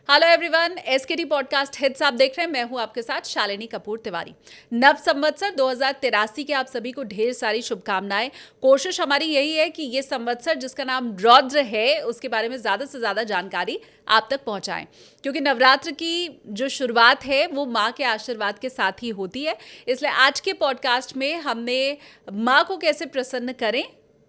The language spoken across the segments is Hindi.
हेलो एवरीवन, एसकेटी पॉडकास्ट हिट्स आप देख रहे हैं। मैं हूं आपके साथ शालिनी कपूर तिवारी। नव संवत्सर 2083 के आप सभी को ढेर सारी शुभकामनाएं। कोशिश हमारी यही है कि ये संवत्सर जिसका नाम रौद्र है उसके बारे में ज़्यादा से ज़्यादा जानकारी आप तक पहुंचाएं, क्योंकि नवरात्र की जो शुरुआत है वो माँ के आशीर्वाद के साथ ही होती है। इसलिए आज के पॉडकास्ट में हमने माँ को कैसे प्रसन्न करें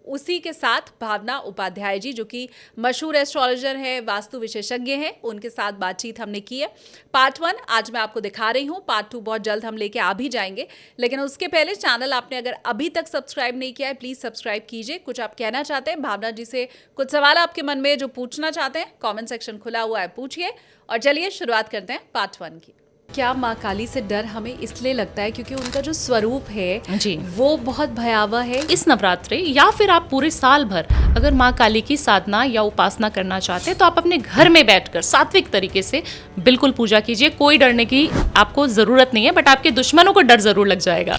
उसी के साथ भावना उपाध्याय जी, जो कि मशहूर एस्ट्रोलॉजर है, वास्तु विशेषज्ञ हैं, उनके साथ बातचीत हमने की है। पार्ट 1 आज मैं आपको दिखा रही हूँ, पार्ट 2 बहुत जल्द हम लेके आ भी जाएंगे। लेकिन उसके पहले चैनल आपने अगर अभी तक सब्सक्राइब नहीं किया है, प्लीज़ सब्सक्राइब कीजिए। कुछ आप कहना चाहते हैं भावना जी से, कुछ सवाल आपके मन में जो पूछना चाहते हैं, कॉमेंट सेक्शन खुला हुआ है, पूछिए। और चलिए शुरुआत करते हैं पार्ट 1 की। क्या माँ काली से डर हमें इसलिए लगता है क्योंकि उनका जो स्वरूप है जी वो बहुत भयावह है। इस नवरात्रि या फिर आप पूरे साल भर अगर माँ काली की साधना या उपासना करना चाहते हैं तो आप अपने घर में बैठकर सात्विक तरीके से बिल्कुल पूजा कीजिए। कोई डरने की आपको जरूरत नहीं है, बट आपके दुश्मनों को डर जरूर लग जाएगा।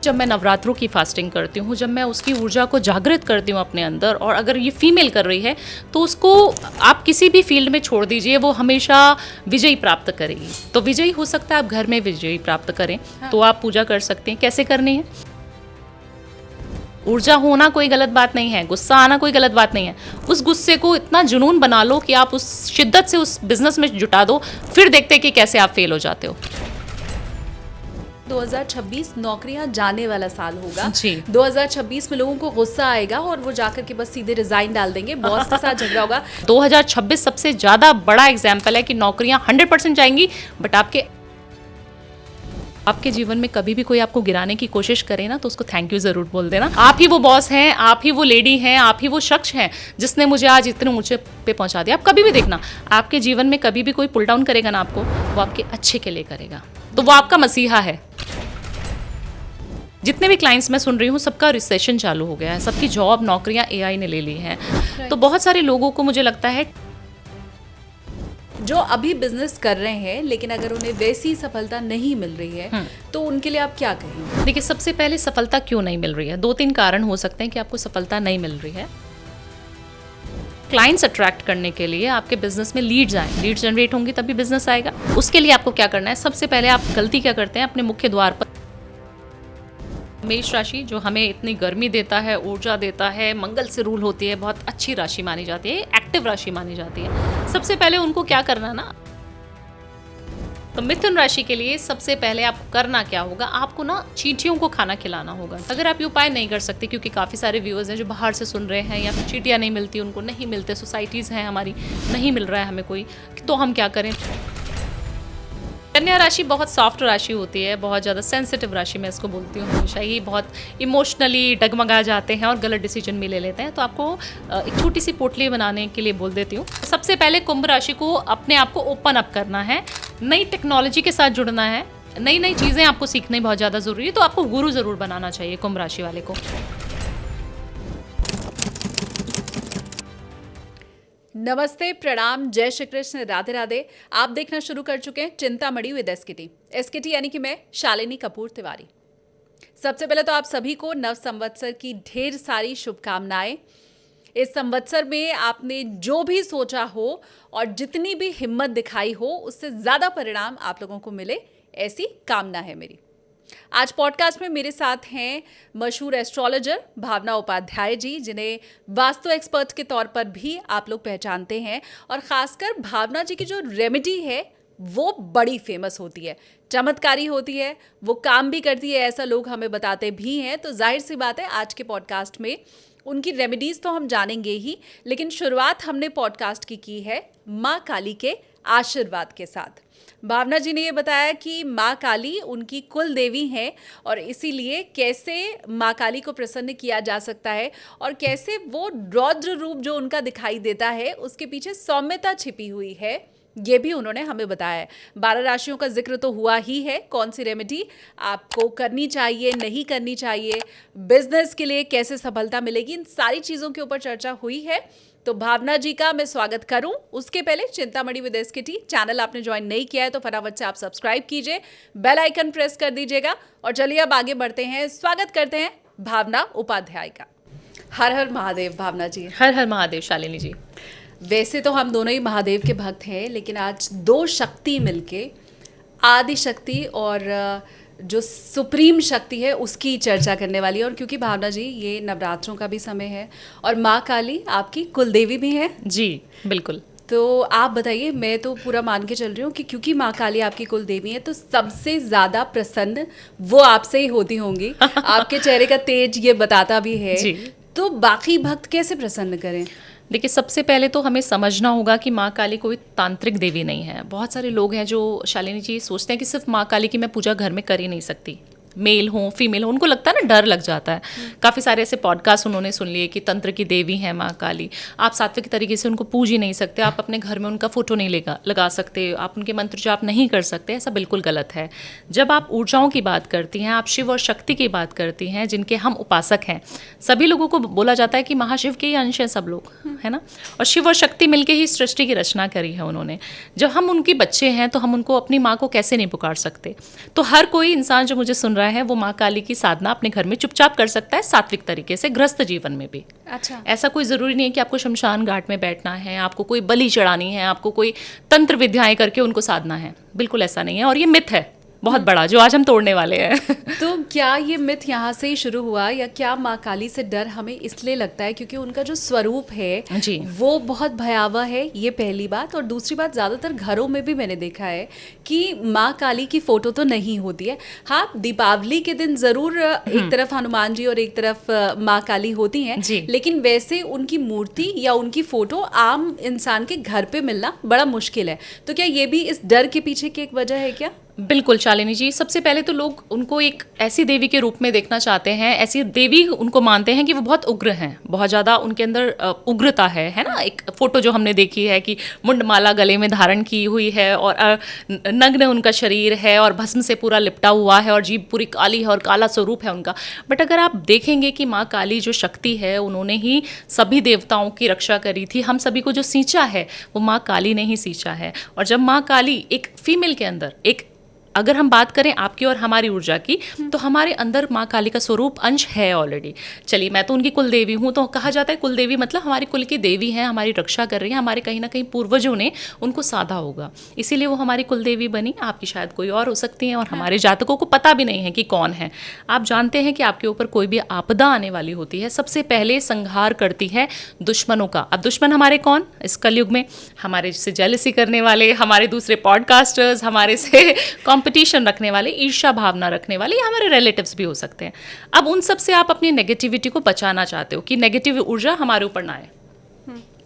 जब मैं नवरात्रों की फास्टिंग करती हूँ, जब मैं उसकी ऊर्जा को जागृत करती हूँ अपने अंदर, और अगर ये फीमेल कर रही है तो उसको आप किसी भी फील्ड में छोड़ दीजिए, वो हमेशा विजयी प्राप्त करेगी। तो विजयी हो सकता है आप घर में विजयी प्राप्त करें। हाँ। तो आप पूजा कर सकते हैं। कैसे करनी है? ऊर्जा होना कोई गलत बात नहीं है, गुस्सा आना कोई गलत बात नहीं है। उस गुस्से को इतना जुनून बना लो कि आप उस शिद्दत से उस बिजनेस में जुटा दो, फिर देखते हैं कि कैसे आप फेल हो जाते हो। 2026 नौकरियां जाने वाला साल होगा जी। 2026 में लोगों को गुस्सा आएगा और वो जाकर के बस सीधे रिजाइन डाल देंगे, बॉस के साथ झगड़ा होगा। 2026 सबसे ज्यादा बड़ा एग्जाम्पल है कि नौकरियां 100% जाएंगी, बट आपके जीवन में कभी भी कोई आपको गिराने की कोशिश करे ना तो उसको थैंक यू जरूर बोल देना। आप ही वो बॉस हैं, आप ही वो लेडी हैं, आप ही वो शख्स हैं जिसने मुझे आज इतने ऊंचे पे पहुंचा दिया। आप कभी भी देखना, आपके जीवन में कभी भी कोई पुल डाउन करेगा ना आपको, वो आपके अच्छे के लिए करेगा, तो वो आपका मसीहा है। जितने भी क्लाइंट्स मैं सुन रही हूँ सबका रिसेशन चालू हो गया है, सबकी जॉब नौकरियां एआई ने ले ली हैं। तो बहुत सारे लोगों को मुझे लगता है जो अभी बिजनेस कर रहे हैं लेकिन अगर उन्हें वैसी सफलता नहीं मिल रही है तो उनके लिए आप क्या कहेंगे? देखिए, सबसे पहले सफलता क्यों नहीं मिल रही है, 2-3 कारण हो सकते हैं कि आपको सफलता नहीं मिल रही है। क्लाइंट्स अट्रैक्ट करने के लिए आपके बिजनेस में लीड्स आए, लीड्स जनरेट होंगी तभी बिजनेस आएगा। उसके लिए आपको क्या करना है? सबसे पहले आप गलती क्या करते हैं, अपने मुख्य द्वार पर मेष राशि जो हमें इतनी गर्मी देता है, ऊर्जा देता है, मंगल से रूल होती है, बहुत अच्छी राशि मानी जाती है, एक्टिव राशि मानी जाती है। सबसे पहले उनको क्या करना ना, तो मिथुन राशि के लिए सबसे पहले आपको करना क्या होगा, आपको ना चींटियों को खाना खिलाना होगा। अगर आप ये उपाय नहीं कर सकते, क्योंकि काफ़ी सारे व्यूअर्स हैं जो बाहर से सुन रहे हैं या फिर चींटियाँ नहीं मिलती, उनको नहीं मिलते, सोसाइटीज़ हैं हमारी, नहीं मिल रहा है हमें कोई, तो हम क्या करें? कन्या राशि बहुत सॉफ्ट राशि होती है, बहुत ज़्यादा सेंसिटिव राशि मैं इसको बोलती हूँ हमेशा ही, बहुत इमोशनली डगमगा जाते हैं और गलत डिसीजन भी ले लेते हैं। तो आपको एक छोटी सी पोटली बनाने के लिए बोल देती हूँ। सबसे पहले कुंभ राशि को अपने आप को ओपन अप करना है, नई टेक्नोलॉजी के साथ जुड़ना है, नई नई चीज़ें आपको सीखनी बहुत ज़्यादा ज़रूरी है। तो आपको गुरु ज़रूर बनाना चाहिए कुंभ राशि वाले को। नमस्ते, प्रणाम, जय श्री कृष्ण, राधे राधे। आप देखना शुरू कर चुके हैं चिंतामणि विद एसकेटी। एसकेटी यानी कि मैं शालिनी कपूर तिवारी। सबसे पहले तो आप सभी को नव संवत्सर की ढेर सारी शुभकामनाएं। इस संवत्सर में आपने जो भी सोचा हो और जितनी भी हिम्मत दिखाई हो उससे ज़्यादा परिणाम आप लोगों को मिले, ऐसी कामना है मेरी। आज पॉडकास्ट में मेरे साथ हैं मशहूर एस्ट्रोलॉजर भावना उपाध्याय जी, जिन्हें वास्तु एक्सपर्ट के तौर पर भी आप लोग पहचानते हैं। और ख़ासकर भावना जी की जो रेमेडी है वो बड़ी फेमस होती है, चमत्कारी होती है, वो काम भी करती है, ऐसा लोग हमें बताते भी हैं। तो जाहिर सी बात है आज के पॉडकास्ट में उनकी रेमेडीज़ तो हम जानेंगे ही, लेकिन शुरुआत हमने पॉडकास्ट की है माँ काली के आशीर्वाद के साथ। भावना जी ने ये बताया कि माँ काली उनकी कुल देवी हैं और इसीलिए कैसे माँ काली को प्रसन्न किया जा सकता है और कैसे वो रौद्र रूप जो उनका दिखाई देता है उसके पीछे सौम्यता छिपी हुई है, ये भी उन्होंने हमें बताया है। 12 राशियों का जिक्र तो हुआ ही है, कौन सी रेमेडी आपको करनी चाहिए, नहीं करनी चाहिए, बिजनेस के लिए कैसे सफलता मिलेगी, इन सारी चीज़ों के ऊपर चर्चा हुई है। तो भावना जी का मैं स्वागत करूं उसके पहले चिंतामणि विद एसकेटी चैनल आपने ज्वाइन नहीं किया है तो फटाफट से आप सब्सक्राइब कीजिए, बेल आइकन प्रेस कर दीजिएगा। और चलिए अब आगे बढ़ते हैं, स्वागत करते हैं भावना उपाध्याय का। हर हर महादेव भावना जी। हर हर महादेव शालिनी जी। वैसे तो हम दोनों ही महादेव के भक्त हैं, लेकिन आज दो शक्ति मिलके, आदि शक्ति और जो सुप्रीम शक्ति है उसकी चर्चा करने वाली है। और क्योंकि भावना जी ये नवरात्रों का भी समय है और माँ काली आपकी कुलदेवी भी है। जी बिल्कुल। तो आप बताइए, मैं तो पूरा मान के चल रही हूँ कि क्योंकि माँ काली आपकी कुल देवी है तो सबसे ज्यादा प्रसन्न वो आपसे ही होती होंगी। आपके चेहरे का तेज ये बताता भी है। जी। तो बाकी भक्त कैसे प्रसन्न करें? देखिए, सबसे पहले तो हमें समझना होगा कि माँ काली कोई तांत्रिक देवी नहीं है। बहुत सारे लोग हैं जो शालिनी जी सोचते हैं कि सिर्फ माँ काली की मैं पूजा घर में कर ही नहीं सकती, मेल हो फीमेल हो, उनको लगता है ना, डर लग जाता है। काफ़ी सारे ऐसे पॉडकास्ट उन्होंने सुन लिए कि तंत्र की देवी है माँ काली, आप सात्विक तरीके से उनको पूज ही नहीं सकते, आप अपने घर में उनका फोटो नहीं लगा सकते, आप उनके मंत्र जाप नहीं कर सकते। ऐसा बिल्कुल गलत है। जब आप ऊर्जाओं की बात करती हैं, आप शिव और शक्ति की बात करती हैं जिनके हम उपासक हैं, सभी लोगों को बोला जाता है कि महाशिव के ही अंश हैं सब लोग, है ना। और शिव और शक्ति मिलके ही सृष्टि की रचना करी है उन्होंने। जब हम उनके बच्चे हैं तो हम उनको अपनी माँ को कैसे नहीं पुकार सकते। तो हर कोई इंसान जो मुझे सुन रहा है वो माँ काली की साधना अपने घर में चुपचाप कर सकता है, सात्विक तरीके से, गृहस्थ जीवन में भी। अच्छा, ऐसा कोई ज़रूरी नहीं है कि आपको शमशान घाट में बैठना है, आपको कोई बलि चढ़ानी है, आपको कोई तंत्र विद्याएं करके उनको साधना है। बिल्कुल ऐसा नहीं है, और ये मिथ है बहुत बड़ा जो आज हम तोड़ने वाले हैं। तो क्या ये मिथ यहाँ से ही शुरू हुआ, या क्या माँ काली से डर हमें इसलिए लगता है क्योंकि उनका जो स्वरूप है जी। वो बहुत भयावह है? ये पहली बात। और दूसरी बात, ज़्यादातर घरों में भी मैंने देखा है कि माँ काली की फोटो तो नहीं होती है। हाँ, दीपावली के दिन ज़रूर एक तरफ हनुमान जी और एक तरफ माँ काली होती हैं, लेकिन वैसे उनकी मूर्ति या उनकी फोटो आम इंसान के घर पे मिलना बड़ा मुश्किल है। तो क्या ये भी इस डर के पीछे की एक वजह है क्या? बिल्कुल शालिनी जी, सबसे पहले तो लोग उनको एक ऐसी देवी के रूप में देखना चाहते हैं, ऐसी देवी उनको मानते हैं कि वो बहुत उग्र हैं, बहुत ज़्यादा उनके अंदर उग्रता है ना। एक फोटो जो हमने देखी है कि मुंडमाला गले में धारण की हुई है और नग्न उनका शरीर है और भस्म से पूरा लिपटा हुआ है और जीभ पूरी काली है और काला स्वरूप है उनका। बट अगर आप देखेंगे कि माँ काली जो शक्ति है, उन्होंने ही सभी देवताओं की रक्षा करी थी। हम सभी को जो सींचा है वो माँ काली ने ही सींचा है। और जब माँ काली एक फीमेल के अंदर, एक अगर हम बात करें आपकी और हमारी ऊर्जा की, तो हमारे अंदर माँ काली का स्वरूप अंश है ऑलरेडी। चलिए, मैं तो उनकी कुल देवी हूँ, तो कहा जाता है कुल देवी मतलब हमारी कुल की देवी हैं, हमारी रक्षा कर रही हैं, हमारे कहीं ना कहीं पूर्वजों ने उनको साधा होगा, इसीलिए वो हमारी कुल देवी बनी। आपकी शायद कोई और हो सकती हैं, और हमारे जातकों को पता भी नहीं है कि कौन है। आप जानते हैं कि आपके ऊपर कोई भी आपदा आने वाली होती है, सबसे पहले संहार करती है दुश्मनों का। अब दुश्मन हमारे कौन इस कलयुग में? हमारे से जेलसी करने वाले, हमारे दूसरे पॉडकास्टर्स, हमारे से कंपटीशन रखने वाले, ईर्ष्या भावना रखने वाले, या हमारे रिलेटिव्स भी हो सकते हैं। अब उन सब से आप अपनी नेगेटिविटी को बचाना चाहते हो कि नेगेटिव ऊर्जा हमारे ऊपर ना आए,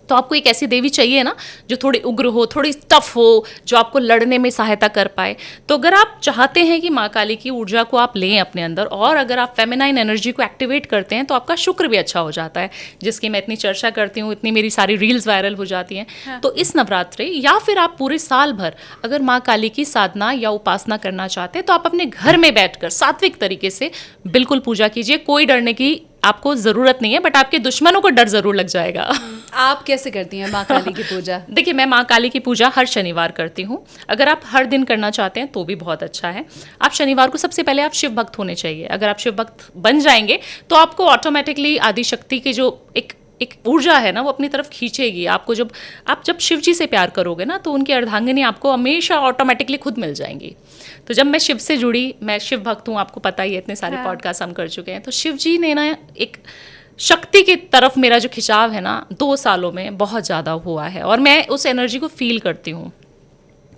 तो आपको एक ऐसी देवी चाहिए ना जो थोड़ी उग्र हो, थोड़ी टफ हो, जो आपको लड़ने में सहायता कर पाए। तो अगर आप चाहते हैं कि माँ काली की ऊर्जा को आप लें अपने अंदर, और अगर आप फेमिनाइन एनर्जी को एक्टिवेट करते हैं, तो आपका शुक्र भी अच्छा हो जाता है, जिसकी मैं इतनी चर्चा करती हूँ, इतनी मेरी सारी रील्स वायरल हो जाती हैं। हाँ। तो इस नवरात्रि या फिर आप पूरे साल भर अगर माँ काली की साधना या उपासना करना चाहते हैं, तो आप अपने घर में बैठकर सात्विक तरीके से बिल्कुल पूजा कीजिए। कोई डरने की आपको ज़रूरत नहीं है, बट आपके दुश्मनों को डर ज़रूर लग जाएगा। आप कैसे करती हैं माँ काली की पूजा? देखिए, मैं माँ काली की पूजा हर शनिवार करती हूँ। अगर आप हर दिन करना चाहते हैं तो भी बहुत अच्छा है। आप शनिवार को, सबसे पहले आप शिव भक्त होने चाहिए। अगर आप शिव भक्त बन जाएंगे तो आपको ऑटोमेटिकली आदि शक्ति की जो एक ऊर्जा है ना, वो अपनी तरफ खींचेगी आपको। जब शिव जी से प्यार करोगे ना, तो उनकी अर्धांगिनी आपको हमेशा ऑटोमेटिकली खुद मिल जाएंगी। तो जब मैं शिव से जुड़ी, मैं शिव भक्त हूँ, आपको पता ही है, इतने सारे पॉडकास्ट हम कर चुके हैं। तो शिव जी ने ना एक शक्ति की तरफ मेरा जो खिंचाव है ना, 2 सालों में बहुत ज़्यादा हुआ है, और मैं उस एनर्जी को फील करती हूँ।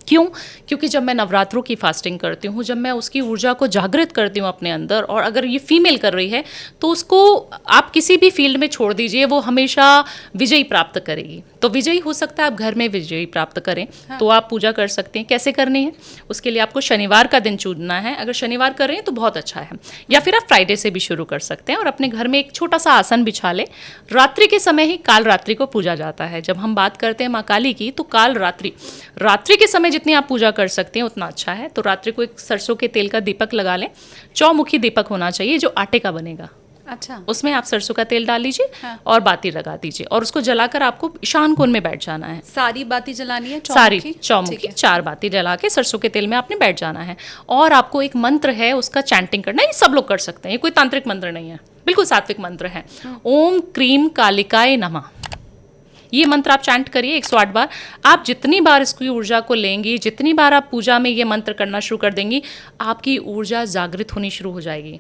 क्यों? क्योंकि जब मैं नवरात्रों की फास्टिंग करती हूँ, जब मैं उसकी ऊर्जा को जागृत करती हूँ अपने अंदर, और अगर ये फीमेल कर रही है तो उसको आप किसी भी फील्ड में छोड़ दीजिए, वो हमेशा विजयी प्राप्त करेगी। तो विजयी हो सकता है आप घर में विजयी प्राप्त करें। हाँ। तो आप पूजा कर सकते हैं। कैसे करनी है? उसके लिए आपको शनिवार का दिन चुनना है। अगर शनिवार कर रहे हैं तो बहुत अच्छा है, या फिर आप फ्राइडे से भी शुरू कर सकते हैं, और अपने घर में एक छोटा सा आसन बिछा लें। रात्रि के समय ही काल रात्रि को पूजा जाता है। जब हम बात करते हैं माँ काली की, तो काल रात्रि के समय जितनी आप पूजा कर सकते हैं उतना अच्छा है। तो रात्रि को एक सरसों के तेल का दीपक लगा लें। चौमुखी दीपक होना चाहिए जो आटे का बनेगा। अच्छा। उसमें आप सरसों का तेल डाल लीजिए। हाँ। और बाती लगा दीजिए, और उसको जलाकर आपको ईशान कोण में बैठ जाना है। सारी बाती जलानी है? सारी चौमुखी 4 बाती जला के सरसों के तेल में आपने बैठ जाना है। और आपको एक मंत्र है, उसका चैंटिंग करना है। ये सब लोग कर सकते हैं, ये कोई तांत्रिक मंत्र नहीं है, बिल्कुल सात्विक मंत्र है। ओम क्रीम कालिकाय नमः। ये मंत्र आप चैंट करिए 108 बार। आप जितनी बार इसकी ऊर्जा को लेंगी, जितनी बार आप पूजा में ये मंत्र करना शुरू कर देंगी, आपकी ऊर्जा जागृत होनी शुरू हो जाएगी,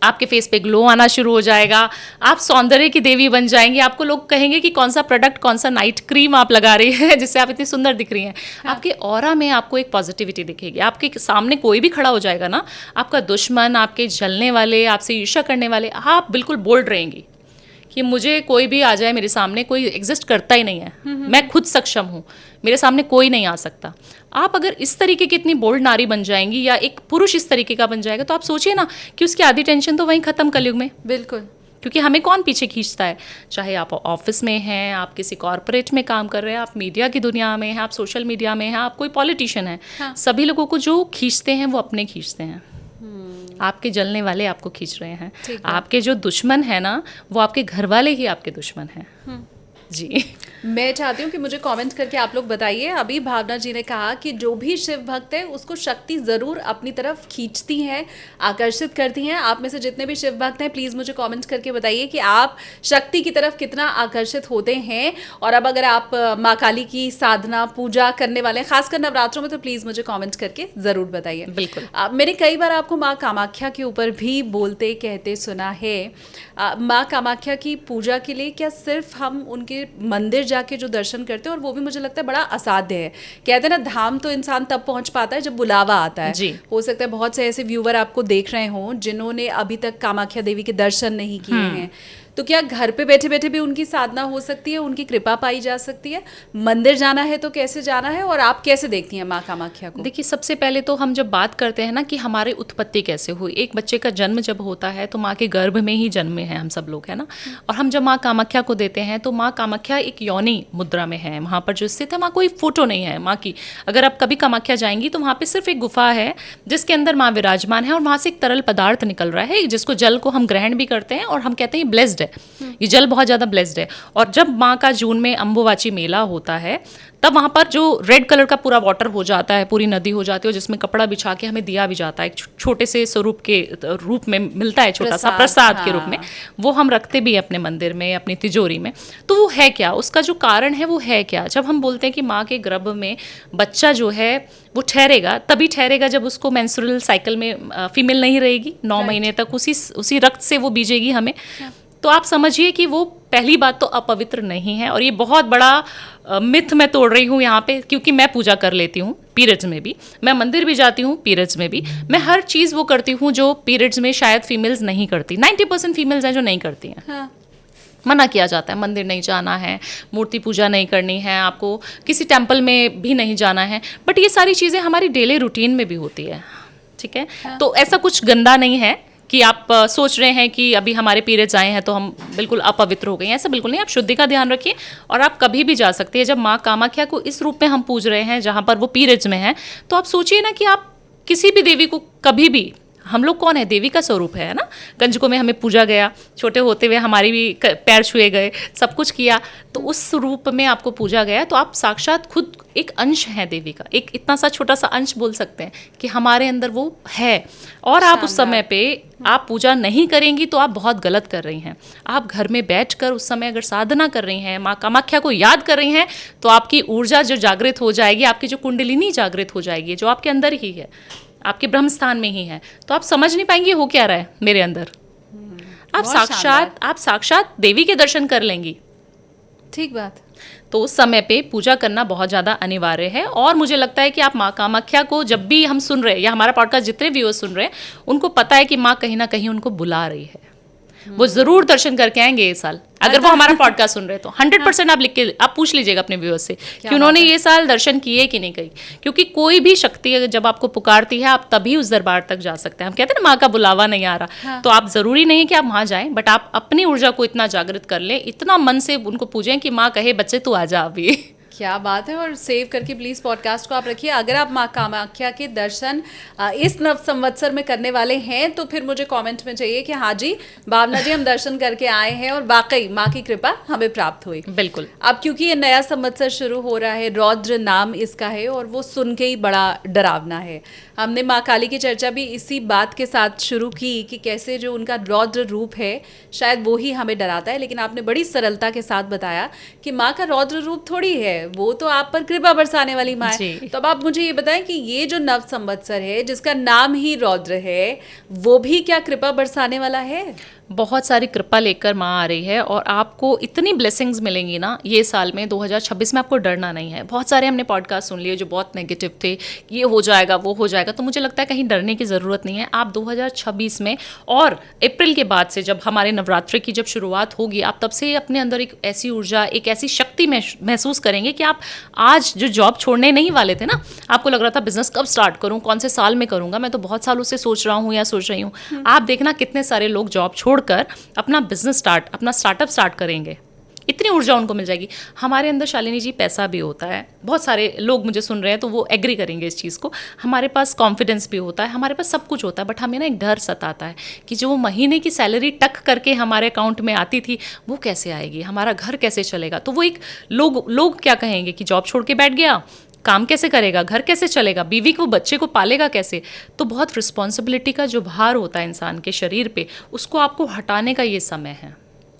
आपके फेस पे ग्लो आना शुरू हो जाएगा, आप सौंदर्य की देवी बन जाएंगी। आपको लोग कहेंगे कि कौन सा प्रोडक्ट, कौन सा नाइट क्रीम आप लगा रही है जिससे आप इतनी सुंदर दिख रही हैं। हाँ। आपके ऑरा में आपको एक पॉजिटिविटी दिखेगी। आपके सामने कोई भी खड़ा हो जाएगा ना, आपका दुश्मन, आपके जलने वाले, आपसे ईर्ष्या करने वाले, आप बिल्कुल बोल्ड रहेंगी कि मुझे कोई भी आ जाए मेरे सामने, कोई एग्जिस्ट करता ही नहीं है, मैं खुद सक्षम हूँ, मेरे सामने कोई नहीं आ सकता। आप अगर इस तरीके की इतनी बोल्ड नारी बन जाएंगी, या एक पुरुष इस तरीके का बन जाएगा, तो आप सोचिए ना कि उसकी आधी टेंशन तो वहीं खत्म कलयुग में। बिल्कुल। क्योंकि हमें कौन पीछे खींचता है, चाहे आप ऑफिस में हैं, आप किसी कॉर्पोरेट में काम कर रहे हैं, आप मीडिया की दुनिया में हैं, आप सोशल मीडिया में हैं, आप कोई पॉलिटिशियन है। हाँ। सभी लोगों को जो खींचते हैं वो अपने खींचते हैं। आपके जलने वाले आपको खींच रहे हैं, आपके जो दुश्मन है ना, वो आपके घर वाले ही आपके दुश्मन हैं। जी, मैं चाहती हूँ कि मुझे कमेंट करके आप लोग बताइए। अभी भावना जी ने कहा कि जो भी शिव भक्त है उसको शक्ति ज़रूर अपनी तरफ खींचती हैं, आकर्षित करती हैं। आप में से जितने भी शिव भक्त हैं प्लीज़ मुझे कमेंट करके बताइए कि आप शक्ति की तरफ कितना आकर्षित होते हैं। और अब अगर आप माँ काली की साधना पूजा करने वाले हैं, खासकर नवरात्रों में, तो प्लीज़ मुझे कॉमेंट करके ज़रूर बताइए। बिल्कुल। मैंने कई बार आपको माँ कामाख्या के ऊपर भी बोलते कहते सुना है। माँ कामाख्या की पूजा के लिए क्या सिर्फ हम उनके मंदिर जाके जो दर्शन करते हैं, और वो भी मुझे लगता है बड़ा असाध्य है। कहते हैं ना, धाम तो इंसान तब पहुंच पाता है जब बुलावा आता है। जी। हो सकता है बहुत से ऐसे व्यूवर आपको देख रहे हों जिन्होंने अभी तक कामाख्या देवी के दर्शन नहीं किए हैं। तो क्या घर पे बैठे बैठे भी उनकी साधना हो सकती है, उनकी कृपा पाई जा सकती है? मंदिर जाना है तो कैसे जाना है, और आप कैसे देखती हैं माँ कामाख्या को? देखिए, सबसे पहले तो हम जब बात करते हैं ना कि हमारी उत्पत्ति कैसे हुई, एक बच्चे का जन्म जब होता है तो माँ के गर्भ में ही जन्मे हैं हम सब लोग, है ना। और हम जब माँ कामाख्या को देते हैं तो माँ कामाख्या एक योनि मुद्रा में है, वहाँ पर जो स्थित है, वहाँ कोई फोटो नहीं है माँ की। अगर आप कभी कामाख्या जाएंगी तो वहाँ पर सिर्फ एक गुफा है जिसके अंदर माँ विराजमान है, और वहाँ से एक तरल पदार्थ निकल रहा है जिसको जल को हम ग्रहण भी करते हैं, और हम कहते हैं ब्लेस्ड है, ये जल बहुत ज़्यादा ब्लेस्ड है। और जब माँ का जून में अम्बुवाची मेला होता है तब वहाँ पर जो रेड कलर का पूरा वाटर हो जाता है, पूरी नदी हो जाती है, जिसमें कपड़ा बिछा के हमें दिया भी जाता है, एक छोटे से स्वरूप के रूप में मिलता है, छोटा सा प्रसाद के रूप में, वो हम रखते भी अपने मंदिर में, अपनी तिजोरी में। तो वो है क्या, उसका जो कारण है वो है क्या? जब हम बोलते हैं कि माँ के गर्भ में बच्चा जो है वो ठहरेगा, तभी ठहरेगा जब उसको मेंस्ट्रुअल साइकिल में फीमेल नहीं रहेगी 9 महीने तक, उसी रक्त से वो बीजेगी हमें। तो आप समझिए कि वो पहली बात तो अपवित्र नहीं है। और ये बहुत बड़ा मिथ मैं तोड़ रही हूँ यहाँ पे, क्योंकि मैं पूजा कर लेती हूँ पीरियड्स में भी, मैं मंदिर भी जाती हूँ पीरियड्स में भी, मैं हर चीज़ वो करती हूँ जो पीरियड्स में शायद फीमेल्स नहीं करती। 90% फीमेल्स हैं जो नहीं करती हैं। हाँ। मना किया जाता है, मंदिर नहीं जाना है, मूर्ति पूजा नहीं करनी है, आपको किसी टेम्पल में भी नहीं जाना है, बट ये सारी चीज़ें हमारी डेली रूटीन में भी होती है, ठीक है। हाँ। तो ऐसा कुछ गंदा नहीं है कि आप सोच रहे हैं कि अभी हमारे पीरियड्स आए हैं तो हम बिल्कुल अपवित्र हो गए हैं, ऐसा बिल्कुल नहीं। आप शुद्धि का ध्यान रखिए, और आप कभी भी जा सकते हैं। जब माँ कामाख्या को इस रूप में हम पूज रहे हैं जहाँ पर वो पीरियड्स में है, तो आप सोचिए ना कि आप किसी भी देवी को कभी भी, हम लोग कौन है, देवी का स्वरूप है ना। कंजकों में हमें पूजा गया, छोटे होते हुए हमारी भी पैर छुए गए, सब कुछ किया, तो उस रूप में आपको पूजा गया, तो आप साक्षात खुद एक अंश हैं देवी का, एक इतना सा छोटा सा अंश बोल सकते हैं कि हमारे अंदर वो है। और आप उस समय पे आप पूजा नहीं करेंगी तो आप बहुत गलत कर रही हैं। आप घर में बैठकर उस समय अगर साधना कर रही हैं, माँ कामाख्या को याद कर रही हैं, तो आपकी ऊर्जा जो जागृत हो जाएगी, आपकी जो कुंडलिनी जागृत हो जाएगी, जो आपके अंदर ही है, आपके ब्रह्म स्थान में ही है, तो आप समझ नहीं पाएंगे हो क्या रहा है मेरे अंदर। आप साक्षात देवी के दर्शन कर लेंगी। ठीक बात। तो उस समय पे पूजा करना बहुत ज़्यादा अनिवार्य है। और मुझे लगता है कि आप माँ कामाख्या को जब भी हम सुन रहे हैं, या हमारा पॉडकास्ट जितने व्यूअर्स सुन रहे हैं, उनको पता है कि माँ कहीं ना कहीं उनको बुला रही है, वो ज़रूर दर्शन करके आएंगे ये साल। अगर वो हमारा पॉडकास्ट सुन रहे हैं तो 100% आप लिख के आप पूछ लीजिएगा अपने व्यूअर्स से कि उन्होंने ये साल दर्शन किए कि नहीं किए। क्योंकि कोई भी शक्ति जब आपको पुकारती है, आप तभी उस दरबार तक जा सकते हैं। हम कहते हैं ना, माँ का बुलावा नहीं आ रहा, तो आप ज़रूरी नहीं है कि आप वहाँ जाएं, बट आप अपनी ऊर्जा को इतना जागृत कर लें, इतना मन से उनको पूजें कि माँ कहे बच्चे तू आ जा अभी। क्या बात है। और सेव करके प्लीज पॉडकास्ट को आप रखिए। अगर आप माँ कामाख्या के दर्शन इस नव संवत्सर में करने वाले हैं तो फिर मुझे कमेंट में चाहिए कि हाँ जी भावना जी हम दर्शन करके आए हैं और वाकई माँ की कृपा हमें प्राप्त हुई। बिल्कुल। अब क्योंकि ये नया संवत्सर शुरू हो रहा है, रौद्र नाम इसका है और वो सुन के ही बड़ा डरावना है। हमने माँ काली की चर्चा भी इसी बात के साथ शुरू की कि कैसे जो उनका रौद्र रूप है शायद वो ही हमें डराता है, लेकिन आपने बड़ी सरलता के साथ बताया कि माँ का रौद्र रूप थोड़ी है, वो तो आप पर कृपा बरसाने वाली माँ है। तो अब आप मुझे ये बताएं कि ये जो नव संवत्सर है जिसका नाम ही रौद्र है, वो भी क्या कृपा बरसाने वाला है? बहुत सारी कृपा लेकर माँ आ रही है और आपको इतनी ब्लेसिंग्स मिलेंगी ना ये साल में 2026 में, आपको डरना नहीं है। बहुत सारे हमने पॉडकास्ट सुन लिए जो बहुत नेगेटिव थे, ये हो जाएगा वो हो जाएगा, तो मुझे लगता है कहीं डरने की ज़रूरत नहीं है। आप 2026 में और अप्रैल के बाद से जब हमारे नवरात्रि की जब शुरुआत होगी, आप तब से अपने अंदर एक ऐसी ऊर्जा, एक ऐसी शक्ति महसूस करेंगे कि आप आज जो जॉब छोड़ने नहीं वाले थे ना, आपको लग रहा था बिजनेस कब स्टार्ट करूँ, कौन से साल में करूँगा, मैं तो बहुत सालों से सोच रहा हूँ या सोच रही हूँ। आप देखना कितने सारे लोग जॉब छोड़कर अपना बिजनेस अपना स्टार्टअप स्टार्ट करेंगे, इतनी ऊर्जा उनको मिल जाएगी। हमारे अंदर शालिनी जी पैसा भी होता है, बहुत सारे लोग मुझे सुन रहे हैं तो वो एग्री करेंगे इस चीज़ को। हमारे पास कॉन्फिडेंस भी होता है, हमारे पास सब कुछ होता है, बट हमें ना एक डर सताता है कि जो महीने की सैलरी टक करके हमारे अकाउंट में आती थी वो कैसे आएगी, हमारा घर कैसे चलेगा। तो वो एक लोग क्या कहेंगे कि जॉब छोड़ के बैठ गया, काम कैसे करेगा, घर कैसे चलेगा, बीवी को बच्चे को पालेगा कैसे। तो बहुत रिस्पॉन्सिबिलिटी का जो भार होता है इंसान के शरीर पे, उसको आपको हटाने का ये समय है।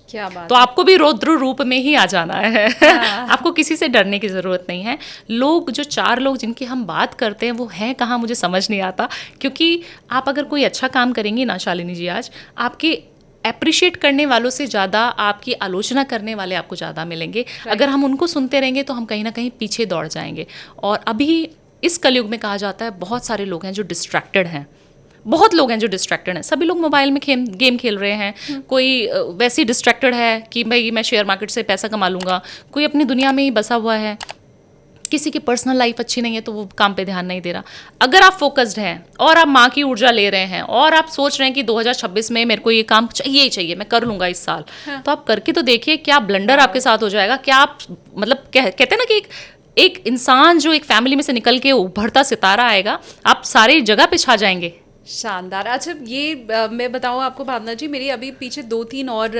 क्या बात तो आपको भी रौद्र रूप में ही आ जाना है। आपको किसी से डरने की ज़रूरत नहीं है। लोग जो 4 लोग जिनकी हम बात करते हैं वो हैं कहाँ, मुझे समझ नहीं आता। क्योंकि आप अगर कोई अच्छा काम करेंगी ना शालिनी जी, आज आपके अप्रिशिएट करने वालों से ज़्यादा आपकी आलोचना करने वाले आपको ज़्यादा मिलेंगे। अगर हम उनको सुनते रहेंगे तो हम कहीं ना कहीं पीछे दौड़ जाएंगे। और अभी इस कलयुग में कहा जाता है बहुत सारे लोग हैं जो डिस्ट्रैक्टेड हैं, बहुत लोग हैं जो डिस्ट्रैक्टेड हैं। सभी लोग मोबाइल में गेम खेल रहे हैं, कोई वैसे ही डिस्ट्रैक्टेड है कि भाई मैं शेयर मार्केट से पैसा कमा लूँगा, कोई अपनी दुनिया में ही बसा हुआ है, किसी की पर्सनल लाइफ अच्छी नहीं है तो वो काम पे ध्यान नहीं दे रहा। अगर आप फोकस्ड हैं और आप माँ की ऊर्जा ले रहे हैं और आप सोच रहे हैं कि 2026 में मेरे को ये काम चाहिए ही चाहिए, मैं कर लूँगा इस साल, तो आप करके तो देखिए क्या ब्लंडर आपके साथ हो जाएगा। क्या आप मतलब कहते हैं ना कि एक इंसान जो एक फैमिली में से निकल के उभरता सितारा आएगा, आप सारी जगह पे छा जाएंगे। शानदार। अच्छा ये मैं बताऊँ आपको भावना जी, मेरी अभी पीछे 2-3 और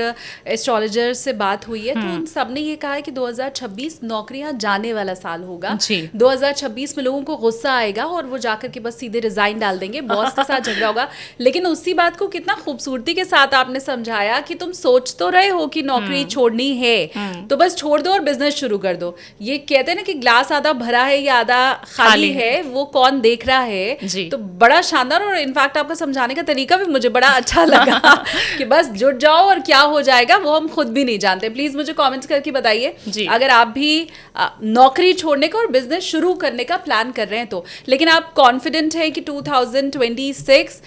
एस्ट्रोलॉजर से बात हुई है तो उन सब ने ये कहा है कि 2026 नौकरियां जाने वाला साल होगा। 2026 में लोगों को गुस्सा आएगा और वो जाकर के बस सीधे रिजाइन डाल देंगे, बॉस के साथ झगड़ा होगा। लेकिन उसी बात को कितना खूबसूरती के साथ आपने समझाया कि तुम सोच तो रहे हो कि नौकरी छोड़नी है तो बस छोड़ दो और बिजनेस शुरू कर दो। ये कहते हैं ना कि ग्लास आधा भरा है या आधा खाली है, वो कौन देख रहा है। तो बड़ा शानदार, और इनफैक्ट आपका समझाने का तरीका भी मुझे बड़ा अच्छा लगा कि बस जुट जाओ और क्या हो जाएगा वो हम खुद भी नहीं जानते। प्लीज मुझे कमेंट्स करके बताइए अगर आप भी नौकरी छोड़ने का और बिजनेस शुरू करने का प्लान कर रहे हैं तो। लेकिन आप कॉन्फिडेंट हैं कि 2026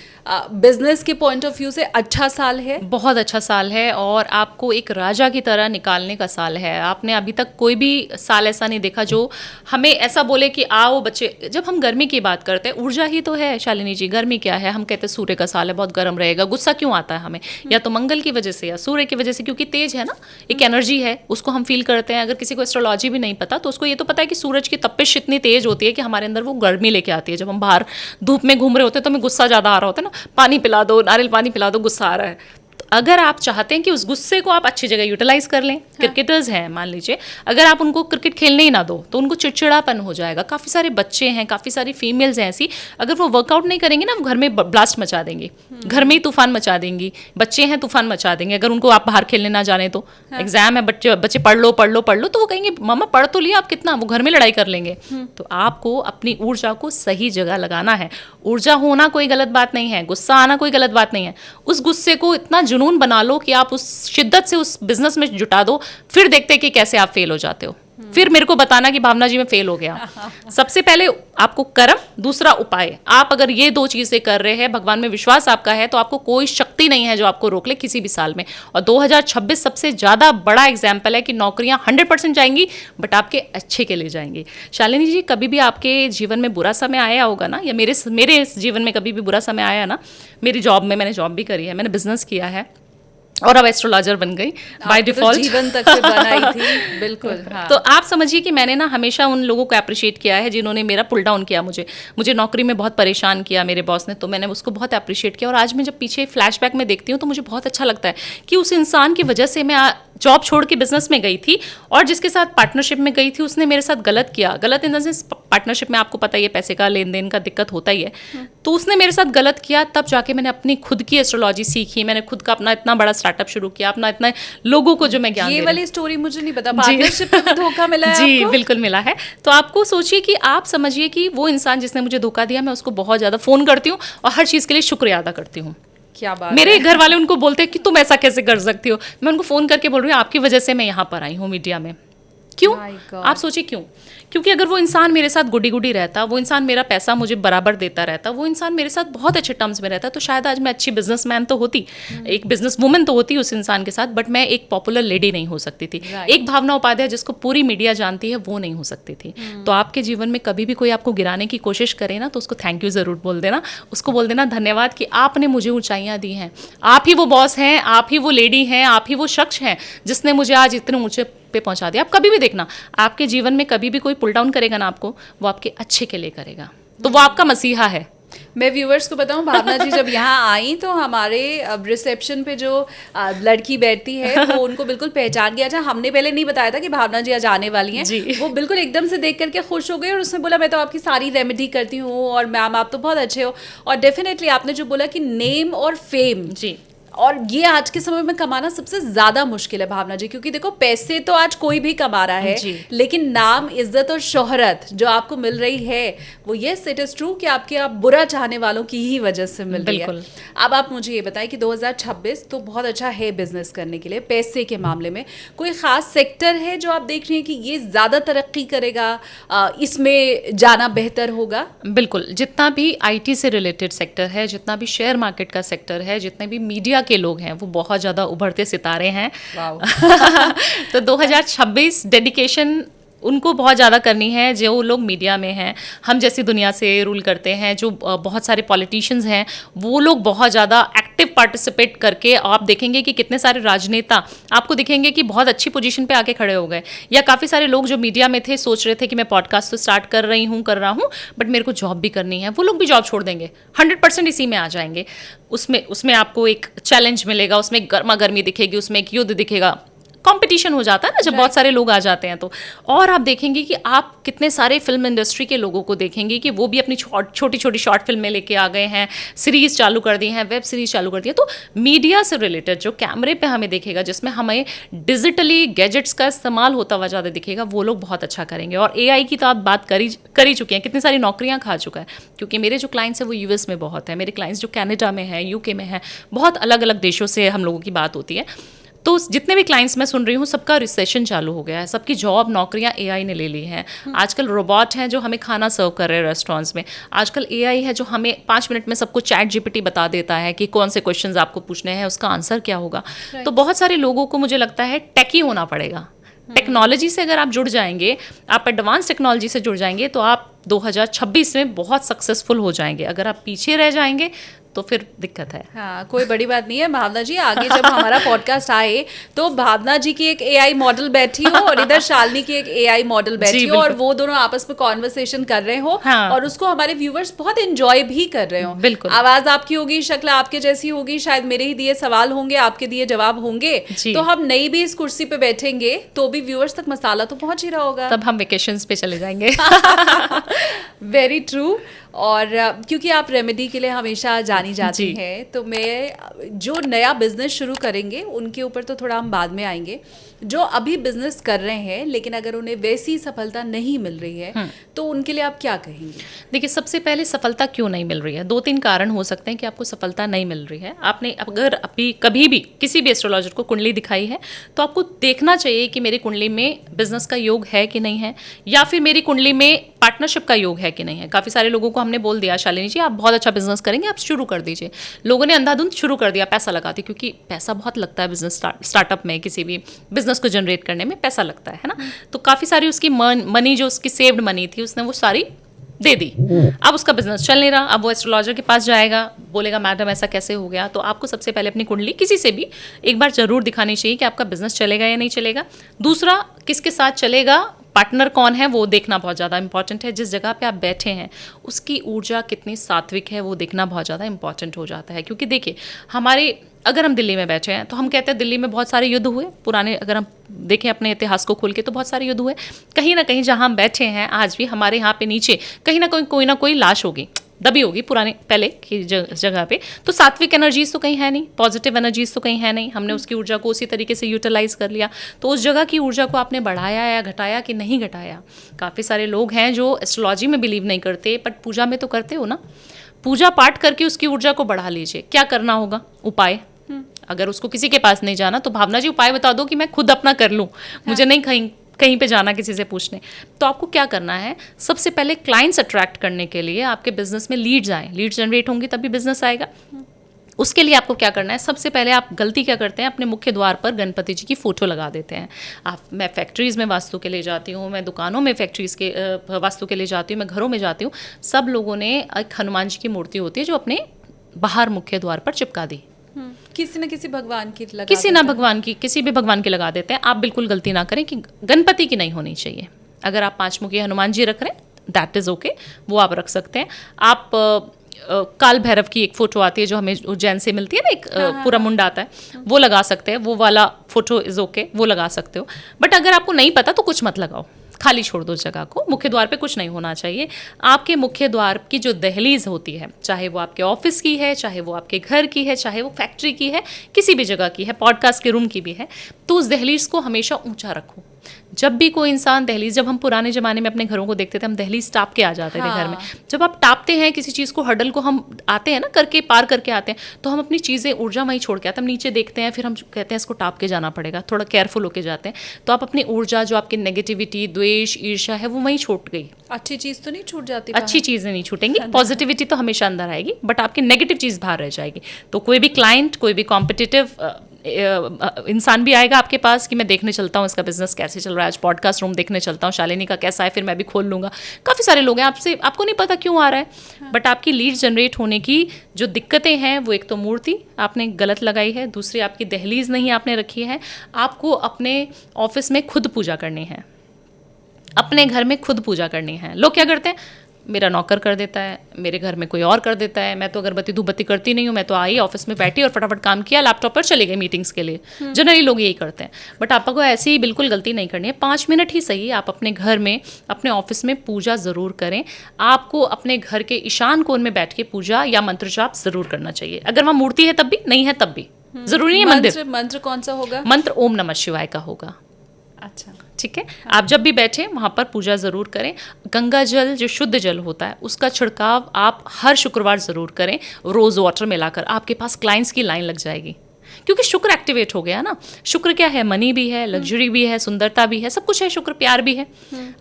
बिजनेस के पॉइंट ऑफ व्यू से अच्छा साल है? बहुत अच्छा साल है और आपको एक राजा की तरह निकालने का साल है। आपने अभी तक कोई भी साल ऐसा नहीं देखा जो हमें ऐसा बोले कि आओ बच्चे। जब हम गर्मी की बात करते हैं, ऊर्जा ही तो है शालिनी जी, गर्मी क्या है, हम कहते हैं सूर्य का साल है, बहुत गर्म रहेगा। गुस्सा क्यों आता है हमें, या तो मंगल की वजह से या सूर्य की वजह से, क्योंकि तेज है ना, एक एनर्जी है, उसको हम फील करते हैं। अगर किसी को एस्ट्रोलॉजी भी नहीं पता तो उसको ये तो पता है कि सूरज की तपिश इतनी तेज होती है कि हमारे अंदर वो गर्मी लेके आती है। जब हम बाहर धूप में घूम रहे होते हैं तो हमें गुस्सा ज़्यादा आ रहा होता है ना, पानी पिला दो, नारियल पानी पिला दो, गुस्सा आ रहा है। तो अगर आप चाहते हैं कि उस गुस्से को आप अच्छी जगह यूटिलाइज कर लें, क्रिकेटर्स हैं मान लीजिए, अगर आप उनको क्रिकेट खेलने ही ना दो तो उनको चिड़चिड़ापन हो जाएगा। काफ़ी सारे बच्चे हैं, काफ़ी सारी फीमेल्स हैं ऐसी, अगर वो वर्कआउट नहीं करेंगी ना, वो घर में ब्लास्ट मचा देंगी, घर में ही तूफान मचा देंगी। बच्चे हैं तूफान मचा देंगे अगर उनको आप बाहर खेलने ना जाने तो। एग्जाम है, बच्चे पढ़ लो तो वो कहेंगे मामा पढ़ तो लिया, आप कितना, वो घर में लड़ाई कर लेंगे। तो आपको अपनी ऊर्जा को सही जगह लगाना है। ऊर्जा होना कोई गलत बात नहीं है, गुस्सा आना कोई गलत बात नहीं है। उस गुस्से को इतना जुनून बना लो कि आप उस शिद्दत से उस बिजनेस में जुटा दो, फिर देखते कि कैसे आप फेल हो जाते हो। फिर मेरे को बताना कि भावना जी मैं फेल हो गया। सबसे पहले आपको कर्म, दूसरा उपाय। आप अगर ये 2 चीजें कर रहे हैं, भगवान में विश्वास आपका है, तो आपको कोई शक्ति नहीं है जो आपको रोक ले किसी भी साल में। और 2026 सबसे ज्यादा बड़ा एग्जाम्पल है कि नौकरियां 100% जाएंगी, बट आपके अच्छे के लिए जाएंगी। शालिनी जी, कभी भी आपके जीवन में बुरा समय आया होगा ना, या मेरे जीवन में कभी भी बुरा समय आया ना, मेरी जॉब में, मैंने जॉब भी करी है, मैंने बिजनेस किया है, और अब एस्ट्रोलॉजर बन गई बाय डिफॉल्ट। जीवन तक से बनाई थी बिल्कुल। हाँ। तो आप समझिए कि मैंने ना हमेशा उन लोगों को अप्रिशिएट किया है जिन्होंने मेरा पुल डाउन किया, मुझे नौकरी में बहुत परेशान किया मेरे बॉस ने, तो मैंने उसको बहुत अप्रिशिएट किया। और आज मैं जब पीछे फ्लैशबैक में देखती हूँ तो मुझे बहुत अच्छा लगता है कि उस इंसान की वजह से मैं जॉब छोड़ के बिजनेस में गई थी, और जिसके साथ पार्टनरशिप में गई थी उसने मेरे साथ गलत किया। गलत इन द सेंस, पार्टनरशिप में आपको पता ही है पैसे का लेन देन का दिक्कत होता ही है। तो उसने मेरे साथ गलत किया, तब जाके मैंने अपनी खुद की एस्ट्रोलॉजी सीखी, मैंने खुद का अपना इतना बड़ा स्टार्टअप शुरू किया, अपना इतना लोगों को जो मैं ज्ञान ये वाली स्टोरी मुझे नहीं पता, पार्टनरशिप में धोखा मिला है जी आपको? बिल्कुल मिला है। तो आपको सोचिए कि आप समझिए कि वो इंसान जिसने मुझे धोखा दिया, मैं उसको बहुत ज़्यादा फ़ोन करती हूँ और हर चीज़ के लिए शुक्रिया अदा करती हूँ। क्या बात मेरे है। घर वाले उनको बोलते हैं कि तुम ऐसा कैसे कर सकती हो, मैं उनको फ़ोन करके बोल रही हूँ आपकी वजह से मैं यहाँ पर आई हूँ मीडिया में। क्यों? My God. आप सोचिए क्यों? क्योंकि अगर वो इंसान मेरे साथ गुडी गुडी रहता, वो इंसान मेरा पैसा मुझे बराबर देता रहता, वो इंसान मेरे साथ बहुत अच्छे टर्म्स में रहता, तो शायद आज मैं अच्छी बिजनेसमैन तो होती, एक बिजनेस वुमन तो होती उस इंसान के साथ, बट मैं एक पॉपुलर लेडी नहीं हो सकती थी। एक भावना उपाध्याय जिसको पूरी मीडिया जानती है वो नहीं हो सकती थी। तो आपके जीवन में कभी भी कोई आपको गिराने की कोशिश करे ना, तो उसको थैंक यू ज़रूर बोल देना, उसको बोल देना धन्यवाद कि आपने मुझे ऊंचाइयाँ दी हैं। आप ही वो बॉस हैं, आप ही वो लेडी हैं, आप ही वो शख्स हैं जिसने मुझे आज इतने ऊंचे पे पहुंचा दिया। आप कभी भी देखना, आपके जीवन में कभी भी कोई पुल डाउन करेगा ना आपको, वो आपके अच्छे के लिए करेगा, तो वो आपका मसीहा है। मैं व्यूअर्स को बताऊं, भावना जी जब यहाँ आई तो हमारे रिसेप्शन पे जो लड़की बैठती है वो उनको बिल्कुल पहचान गया था। हमने पहले नहीं बताया था कि भावना जी आज आने वाली हैं। वो बिल्कुल एकदम से देख करके खुश हो गई और उसने बोला मैं तो आपकी सारी रेमेडी करती हूँ और मैम आप तो बहुत अच्छे हो। और डेफिनेटली आपने जो बोला कि नेम और फेम जी, और ये आज के समय में कमाना सबसे ज्यादा मुश्किल है भावना जी, क्योंकि देखो पैसे तो आज कोई भी कमा रहा है, लेकिन नाम, इज्जत और शोहरत जो आपको मिल रही है वो यस इट इज ट्रू कि आपके आप बुरा चाहने वालों की ही वजह से मिल रही है। अब आप मुझे ये बताएं कि 2026 तो बहुत अच्छा है बिजनेस करने के लिए, पैसे के मामले में कोई खास सेक्टर है जो आप देख रही हैं कि ये ज्यादा तरक्की करेगा, इसमें जाना बेहतर होगा? बिल्कुल, जितना भी आईटी से रिलेटेड सेक्टर है, जितना भी शेयर मार्केट का सेक्टर है, जितने भी मीडिया के लोग हैं, वो बहुत ज़्यादा उभरते सितारे हैं। तो 2026 डेडिकेशन उनको बहुत ज़्यादा करनी है जो लोग मीडिया में हैं, हम जैसी दुनिया से रूल करते हैं, जो बहुत सारे पॉलिटिशियंस हैं, वो लोग बहुत ज़्यादा एक्टिव पार्टिसिपेट करके आप देखेंगे कि कितने सारे राजनेता आपको दिखेंगे कि बहुत अच्छी पोजीशन पे आके खड़े हो गए। या काफ़ी सारे लोग जो मीडिया में थे सोच रहे थे कि मैं पॉडकास्ट तो स्टार्ट कर रहा हूँ बट मेरे को जॉब भी करनी है, वो लोग भी जॉब छोड़ देंगे, 100% इसी में आ जाएंगे। उसमें आपको एक चैलेंज मिलेगा, उसमें गर्मा गर्मी दिखेगी, उसमें एक युद्ध दिखेगा, कंपटीशन हो जाता है ना जब बहुत सारे लोग आ जाते हैं तो। और आप देखेंगे कि आप कितने सारे फिल्म इंडस्ट्री के लोगों को देखेंगे कि वो भी अपनी छोटी छोटी शॉर्ट फिल्में लेके आ गए हैं, सीरीज चालू कर दी हैं, वेब सीरीज चालू कर दी है। तो मीडिया से रिलेटेड जो कैमरे पे हमें देखेगा, जिसमें हमें डिजिटली गैजेट्स का इस्तेमाल होता हुआ ज़्यादा दिखेगा, वो लोग बहुत अच्छा करेंगे। और AI की तो आप बात कर ही चुके हैं, कितनी सारी नौकरियाँ खा चुका है, क्योंकि मेरे जो क्लाइंट्स हैं वो US में बहुत है, मेरे क्लाइंट्स जो कनाडा में है, UK में है, बहुत अलग अलग देशों से हम लोगों की बात होती है। तो जितने भी क्लाइंट्स मैं सुन रही हूँ सबका रिसेशन चालू हो गया है, सबकी जॉब नौकरियाँ AI ने ले ली हैं। आजकल रोबोट हैं जो हमें खाना सर्व कर रहे हैं रेस्टोरेंट्स में, आजकल AI है जो हमें 5 मिनट में सबको ChatGPT बता देता है कि कौन से क्वेश्चंस आपको पूछने हैं, उसका आंसर क्या होगा। तो बहुत सारे लोगों को मुझे लगता है टेकी होना पड़ेगा। टेक्नोलॉजी से अगर आप जुड़ जाएंगे, आप एडवांस टेक्नोलॉजी से जुड़ जाएंगे, तो आप 2026 में बहुत सक्सेसफुल हो जाएंगे। अगर आप पीछे रह जाएंगे तो फिर दिक्कत है। हाँ, कोई बड़ी बात नहीं है भावना जी, आगे जब हमारा पॉडकास्ट आए तो भावना जी की एक AI मॉडल बैठी हो और इधर शालिनी की एक AI मॉडल बैठी हो और वो दोनों आपस में कॉन्वर्सेशन कर रहे हो। हाँ। और उसको हमारे व्यूवर्स बहुत एंजॉय भी कर रहे हो। बिल्कुल, आवाज आपकी होगी, शक्ल आपके जैसी होगी, शायद मेरे ही दिए सवाल होंगे, आपके दिए जवाब होंगे, तो हम नहीं भी इस कुर्सी पे बैठेंगे तो भी व्यूवर्स तक मसाला तो पहुंच ही रहा होगा, तब हम वेकेशंस पे चले जाएंगे। Very true. और क्योंकि आप रेमेडी के लिए हमेशा जानी जाती हैं, तो मैं जो नया बिजनेस शुरू करेंगे उनके ऊपर तो थोड़ा हम बाद में आएंगे। जो अभी बिजनेस कर रहे हैं लेकिन अगर उन्हें वैसी सफलता नहीं मिल रही है तो उनके लिए आप क्या कहेंगे? देखिए, सबसे पहले सफलता क्यों नहीं मिल रही है, 2-3 कारण हो सकते हैं कि आपको सफलता नहीं मिल रही है। आपने अगर अभी कभी भी किसी भी एस्ट्रोलॉजर को कुंडली दिखाई है तो आपको देखना चाहिए कि मेरी कुंडली में बिजनेस का योग है कि नहीं है, या फिर मेरी कुंडली में पार्टनरशिप का योग है कि नहीं है। काफ़ी सारे लोगों को हमने बोल दिया शालिनी जी आप बहुत अच्छा बिजनेस करेंगे, आप शुरू कर दीजिए। लोगों ने अंधाधुंध शुरू कर दिया पैसा लगाते, क्योंकि पैसा बहुत लगता है बिजनेस स्टार्टअप में, किसी भी बिजनेस को जनरेट करने में पैसा लगता है ना। तो काफ़ी सारी उसकी मनी जो उसकी सेव्ड मनी थी उसने वो सारी दे दी, अब उसका बिजनेस चल नहीं रहा, अब वो एस्ट्रोलॉजर के पास जाएगा, बोलेगा मैडम ऐसा कैसे हो गया। तो आपको सबसे पहले अपनी कुंडली किसी से भी एक बार जरूर दिखानी चाहिए कि आपका बिजनेस चलेगा या नहीं चलेगा। दूसरा, किसके साथ चलेगा, पार्टनर कौन है वो देखना बहुत ज़्यादा इंपॉर्टेंट है। जिस जगह पे आप बैठे हैं उसकी ऊर्जा कितनी सात्विक है वो देखना बहुत ज़्यादा इंपॉर्टेंट हो जाता है। क्योंकि देखिए, हमारे अगर हम दिल्ली में बैठे हैं तो हम कहते हैं दिल्ली में बहुत सारे युद्ध हुए पुराने, अगर हम देखें अपने इतिहास को खोल के तो बहुत सारे युद्ध हुए। कहीं ना कहीं जहाँ हम बैठे हैं आज भी हमारे यहाँ पे नीचे कहीं ना कोई लाश होगी, दबी होगी पुराने पहले की जगह पे। तो सात्विक एनर्जीज तो कहीं है नहीं, पॉजिटिव एनर्जीज तो कहीं है नहीं, हमने उसकी ऊर्जा को उसी तरीके से यूटिलाइज कर लिया। तो उस जगह की ऊर्जा को आपने बढ़ाया या घटाया कि नहीं घटाया। काफ़ी सारे लोग हैं जो एस्ट्रोलॉजी में बिलीव नहीं करते बट पूजा में तो करते हो ना। पूजा पाठ करके उसकी ऊर्जा को बढ़ा लीजिए। क्या करना होगा, उपाय। अगर उसको किसी के पास नहीं जाना तो भावना जी उपाय बता दो कि मैं खुद अपना कर लूँ, मुझे नहीं कहीं पे जाना किसी से पूछने। तो आपको क्या करना है, सबसे पहले क्लाइंट्स अट्रैक्ट करने के लिए आपके बिजनेस में लीड्स आए, लीड जनरेट होंगी तभी बिजनेस आएगा। उसके लिए आपको क्या करना है, सबसे पहले आप गलती क्या करते हैं, अपने मुख्य द्वार पर गणपति जी की फ़ोटो लगा देते हैं। मैं फैक्ट्रीज़ में वास्तु के लिए जाती हूँ, मैं दुकानों में फैक्ट्रीज़ के वास्तु के लिए जाती हूँ, मैं घरों में जाती हूँ, सब लोगों ने एक हनुमान जी की मूर्ति होती है जो अपने बाहर मुख्य द्वार पर चिपका दी। किसी न किसी भगवान की लगा किसी ना भगवान की, किसी भी भगवान की लगा देते हैं। आप बिल्कुल गलती ना करें कि गणपति की नहीं होनी चाहिए। अगर आप 5 मुखी हनुमान जी रख रहे हैं दैट इज़ ओके, वो आप रख सकते हैं। आप काल भैरव की एक फ़ोटो आती है जो हमें उज्जैन से मिलती है ना, एक पूरा मुंडा आता है, वो लगा सकते हैं, वो वाला फ़ोटो इज़ ओके, वो लगा सकते हो। बट अगर आपको नहीं पता तो कुछ मत लगाओ, खाली छोड़ दो जगह को। मुख्य द्वार पे कुछ नहीं होना चाहिए। आपके मुख्य द्वार की जो दहलीज होती है, चाहे वो आपके ऑफिस की है, चाहे वो आपके घर की है, चाहे वो फैक्ट्री की है, किसी भी जगह की है, पॉडकास्ट के रूम की भी है, तो उस दहलीज को हमेशा ऊंचा रखो। जब भी कोई इंसान दहलीज, जब हम पुराने ज़माने में अपने घरों को देखते थे, हम दहलीज टाप के आ जाते थे घर में। जब आप टापते हैं किसी चीज़ को, हर्डल को हम आते हैं ना करके, पार करके आते हैं, तो हम अपनी चीज़ें, ऊर्जा वहीं छोड़ के आते हैं। हम नीचे देखते हैं, फिर हम कहते हैं इसको टाप के जाना पड़ेगा, थोड़ा केयरफुल होके जाते हैं। तो आप अपनी ऊर्जा, जो आपकी नेगेटिविटी, द्वेष, ईर्ष्या है, वो वहीं छूट गई। अच्छी चीज़ तो नहीं छूट जाती, अच्छी चीज़ें नहीं छूटेंगी, पॉजिटिविटी तो हमेशा अंदर आएगी, बट आपकी नेगेटिव चीज़ बाहर रह जाएगी। तो कोई भी क्लाइंट, कोई भी कॉम्पिटिटिव इंसान भी आएगा आपके पास कि मैं देखने चलता हूँ इसका बिजनेस कैसे चल रहा है, आज पॉडकास्ट रूम देखने चलता हूँ शालिनी का कैसा है, फिर मैं भी खोल लूँगा। काफ़ी सारे लोग हैं, आपको नहीं पता क्यों आ रहा है, बट आपकी लीड जनरेट होने की जो दिक्कतें हैं वो एक तो मूर्ति आपने गलत लगाई है, दूसरी आपकी दहलीज नहीं आपने रखी है। आपको अपने ऑफिस में खुद पूजा करनी है, अपने घर में खुद पूजा करनी है। लोग क्या करते हैं, मेरा नौकर कर देता है, मेरे घर में कोई और कर देता है, मैं तो अगरबत्ती धूपबत्ती करती नहीं हूँ, मैं तो आई ऑफिस में बैठी और फटाफट काम किया, लैपटॉप पर चले गए मीटिंग्स के लिए। जनरली लोग यही करते हैं, बट आपको ऐसी ही बिल्कुल गलती नहीं करनी है। 5 मिनट ही सही आप अपने घर में, अपने ऑफिस में पूजा ज़रूर करें। आपको अपने घर के ईशान कोण में बैठ के पूजा या मंत्र जाप ज़रूर करना चाहिए। अगर वहाँ मूर्ति है तब भी, नहीं है तब भी, जरूरी नहीं है मंदिर। मंत्र कौन सा होगा? मंत्र ओम नमः शिवाय का होगा। अच्छा, ठीक है। आप जब भी बैठे वहाँ पर पूजा ज़रूर करें। गंगा जल जो शुद्ध जल होता है उसका छिड़काव आप हर शुक्रवार ज़रूर करें, रोज़ वाटर मिलाकर। आपके पास क्लाइंट्स की लाइन लग जाएगी, क्योंकि शुक्र एक्टिवेट हो गया ना। शुक्र क्या है, मनी भी है, लग्जरी भी है, सुंदरता भी है, सब कुछ है। शुक्र प्यार भी है,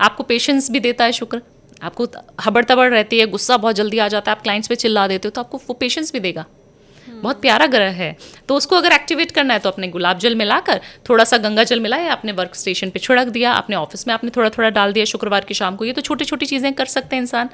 आपको पेशेंस भी देता है शुक्र। आपको हबड़ तबड़ रहती है, गुस्सा बहुत जल्दी आ जाता है, आप क्लाइंट्स पे चिल्ला देते हो, तो आपको वो पेशेंस भी देगा। बहुत प्यारा ग्रह है, तो उसको अगर एक्टिवेट करना है तो अपने गुलाब जल मिलाकर, थोड़ा सा गंगा जल मिलाया, अपने वर्क स्टेशन पे छिड़क दिया, अपने ऑफिस में आपने थोड़ा थोड़ा डाल दिया शुक्रवार की शाम को। ये तो छोटी छोटी चीज़ें कर सकते हैं इंसान।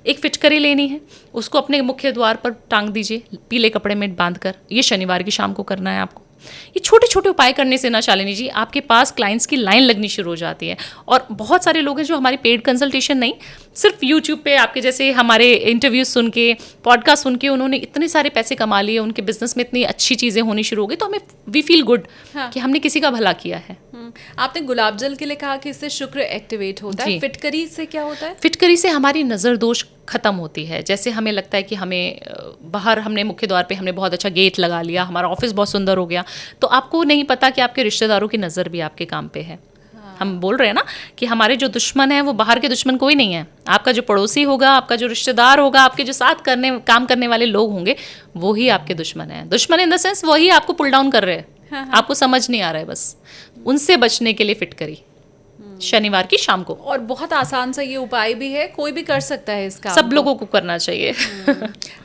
एक फिटकरी लेनी है, उसको अपने मुख्य द्वार पर टांग दीजिए पीले कपड़े में बांधकर। ये शनिवार की शाम को करना है आपको। ये छोटे छोटे उपाय करने से ना शालिनी जी, आपके पास क्लाइंट्स की लाइन लगनी शुरू हो जाती है। और बहुत सारे लोग हैं जो हमारी पेड कंसल्टेशन नहीं, सिर्फ यूट्यूब पे आपके जैसे हमारे इंटरव्यूज सुन के, पॉडकास्ट सुन के उन्होंने इतने सारे पैसे कमा लिए, उनके बिजनेस में इतनी अच्छी चीज़ें होनी शुरू हो गई, तो हमें वी फील गुड कि हमने किसी का भला किया है। आपने गुलाब जल के लिए कहा कि इससे शुक्र एक्टिवेट होता है, फिटकरी से क्या होता है? फिटकरी से हमारी नज़र दोष ख़त्म होती है। जैसे हमें लगता है कि हमें बाहर, हमने मुख्य द्वार पे हमने बहुत अच्छा गेट लगा लिया, हमारा ऑफिस बहुत सुंदर हो गया, तो आपको नहीं पता कि आपके रिश्तेदारों की नज़र भी आपके काम पे है। हम बोल रहे हैं ना कि हमारे जो दुश्मन है वो बाहर के दुश्मन कोई नहीं है। आपका जो पड़ोसी होगा, आपका जो रिश्तेदार होगा, आपके जो साथ काम करने वाले लोग होंगे, वो ही आपके दुश्मन है। दुश्मन इन द सेंस वही आपको पुल डाउन कर रहे हैं। आपको समझ नहीं आ रहा है, बस उनसे बचने के लिए फिटकरी। शनिवार की शाम को। और बहुत आसान सा ये उपाय भी है, कोई भी कर सकता है इसका, सब लोगों को करना चाहिए।